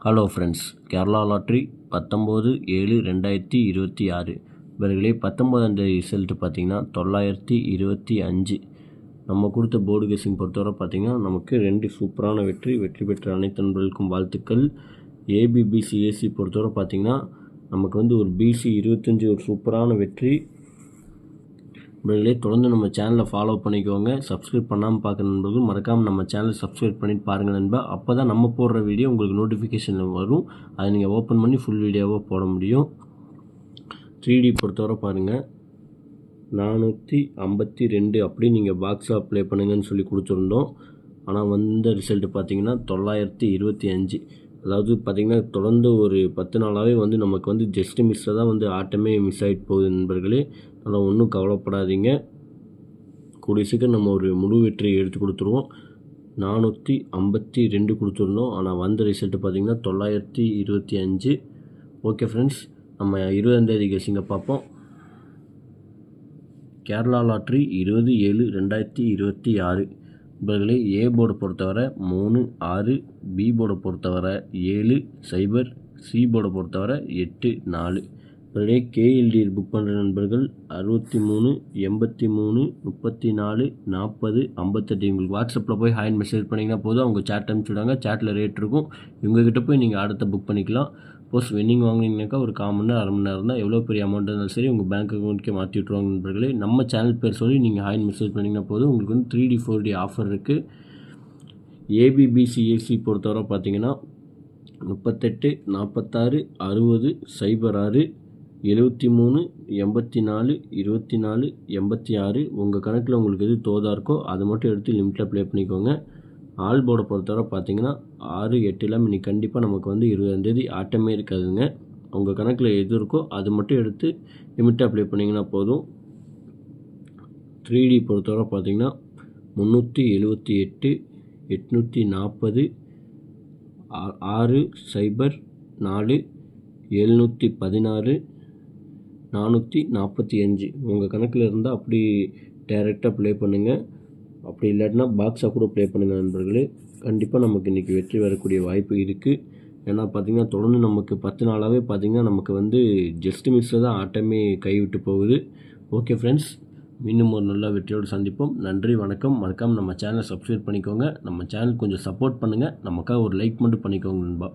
Hello friends, Kerala lottery 19/7/2026 இவர்களே 19ஆம் தேதி result பார்த்திங்கன்னா 925. நம்ம கொடுத்த போர்டு கெஸிங் பொறுத்தவரை பார்த்திங்கன்னா நமக்கு 2 சூப்பரான வெற்றி பெற்ற அனைத்து நண்பர்களுக்கும் வாழ்த்துக்கள். ஏபிபிசிஏசி பொறுத்தவரை பார்த்திங்கன்னா நமக்கு வந்து ஒரு பிசி 25 ஒரு சூப்பரான வெற்றி. நண்பர்களே தொடர்ந்து நம்ம சேனலை ஃபாலோ பண்ணிக்கோங்க. சப்ஸ்கிரைப் பண்ணாமல் பார்க்குற நண்பர்கள் மறக்காமல் நம்ம சேனலை சப்ஸ்கிரைப் பண்ணிட்டு பாருங்கள் நண்பா. அப்போ தான் நம்ம போடுற வீடியோ உங்களுக்கு நோட்டிஃபிகேஷனில் வரும். அதை நீங்கள் ஓப்பன் பண்ணி ஃபுல் வீடியோவாக போட முடியும். 3D பொறுத்தவரை பாருங்கள் 452 அப்படி நீங்கள் பாக்ஸாக ப்ளே பண்ணுங்கன்னு சொல்லி கொடுத்துருந்தோம். ஆனால் வந்த ரிசல்ட்டு பார்த்திங்கன்னா 925. அதாவது பார்த்திங்கன்னா தொடர்ந்து ஒரு 10 நாளாகவே வந்து நமக்கு வந்து ஜஸ்ட் மிஸ்ஸில் தான் வந்து ஆட்டமே மிஸ் ஆகிட்டு போகுது நண்பர்களே. அதனால் ஒன்றும் கவலைப்படாதீங்க. கூடிய சீக்கிரம் நம்ம ஒரு முழு வெற்றியை எடுத்து கொடுத்துருவோம். 452 கொடுத்துருந்தோம். ஆனால் வந்த ரிசல்ட்டு பார்த்திங்கன்னா 925. ஓகே ஃப்ரெண்ட்ஸ், நம்ம 20ஆம் தேதி கெஸிங்கை பார்ப்போம். கேரளா லாட்ரி 20/7/2026 இவர்களே ஏ போர்டை பொறுத்தவரை 3, 6, பி போர்டை பொறுத்தவரை 7, 0, சி போர்டை பொறுத்தவரை 8, 4. இவர்களே கேஎல்டி புக் பண்ணுற நண்பர்கள் 63, 83, 34, 40, 58. உங்களுக்கு வாட்ஸ்அப்பில் போய் ஹாய் மெசேஜ் பண்ணிங்கன்னா போதும், அவங்க சேட் அனுப்பிச்சுடுவாங்க. சேட்டில் ரேட் இருக்கும். இவங்ககிட்ட போய் நீங்கள் அடுத்த புக் பண்ணிக்கலாம். சப்போஸ் வின்னிங் வாங்கினீங்கனாக்கா ஒரு 1/4 மணி நேரம் 1/2 மணி நேரம் தான், எவ்வளோ பெரிய அமௌண்ட் இருந்தாலும் சரி உங்கள் பேங்க் அக்கௌண்ட்டுக்கே மாற்றி விட்ருவாங்க நண்பர்களே. நம்ம சேனல் பேர் சொல்லி நீங்கள் ஹாய் மெசேஜ் பண்ணிங்கன்னா போதும், உங்களுக்கு வந்து 3D 4D ஆஃபர் இருக்குது. ஏபிபிசிஏசி பொறுத்தவரை பார்த்தீங்கன்னா 38, 46, 60, 06, 73, 84, 24, 86. உங்கள் கணக்கில் உங்களுக்கு எது தோதாக இருக்கோ அதை மட்டும் எடுத்து லிமிட்டில் ப்ளே பண்ணிக்கோங்க. ஆல் போர்டை பொறுத்தவரை பார்த்தீங்கன்னா 6, 8 இன்னைக்கு கண்டிப்பாக நமக்கு வந்து 20ஆம் தேதி ஆட்டமே இருக்காதுங்க. உங்கள் கணக்கில் எது இருக்கோ அது மட்டும் எடுத்து லிமிட்டாக ப்ளே பண்ணிங்கன்னா போதும். 3D பொறுத்தவரை பார்த்தீங்கன்னா 378, 840, 6, 0, 4, 716, 445. உங்கள் கணக்கில் இருந்தால் அப்படி டைரெக்டாக ப்ளே பண்ணுங்கள். அப்படி இல்லாட்டினா பாக்ஸாக கூட ப்ளே பண்ணுங்கள் நண்பர்களே. கண்டிப்பாக நமக்கு இன்றைக்கி வெற்றி வரக்கூடிய வாய்ப்பு இருக்குது. ஏன்னா பார்த்திங்கன்னா தொடர்ந்து நமக்கு 10 நாளாகவே பார்த்திங்கன்னா நமக்கு வந்து ஜஸ்ட் மிஸ்ஸில் தான் ஆட்டமே கைவிட்டு போகுது. ஓகே ஃப்ரெண்ட்ஸ், மீண்டும் ஒரு நல்ல வெற்றியோடு சந்திப்போம். நன்றி, வணக்கம். மறக்காமல் நம்ம சேனலை சப்ஸ்கிரைப் பண்ணிக்கோங்க. நம்ம சேனல் கொஞ்சம் சப்போர்ட் பண்ணுங்கள். நமக்காக ஒரு லைக் மட்டும் பண்ணிக்கோங்க நண்பா.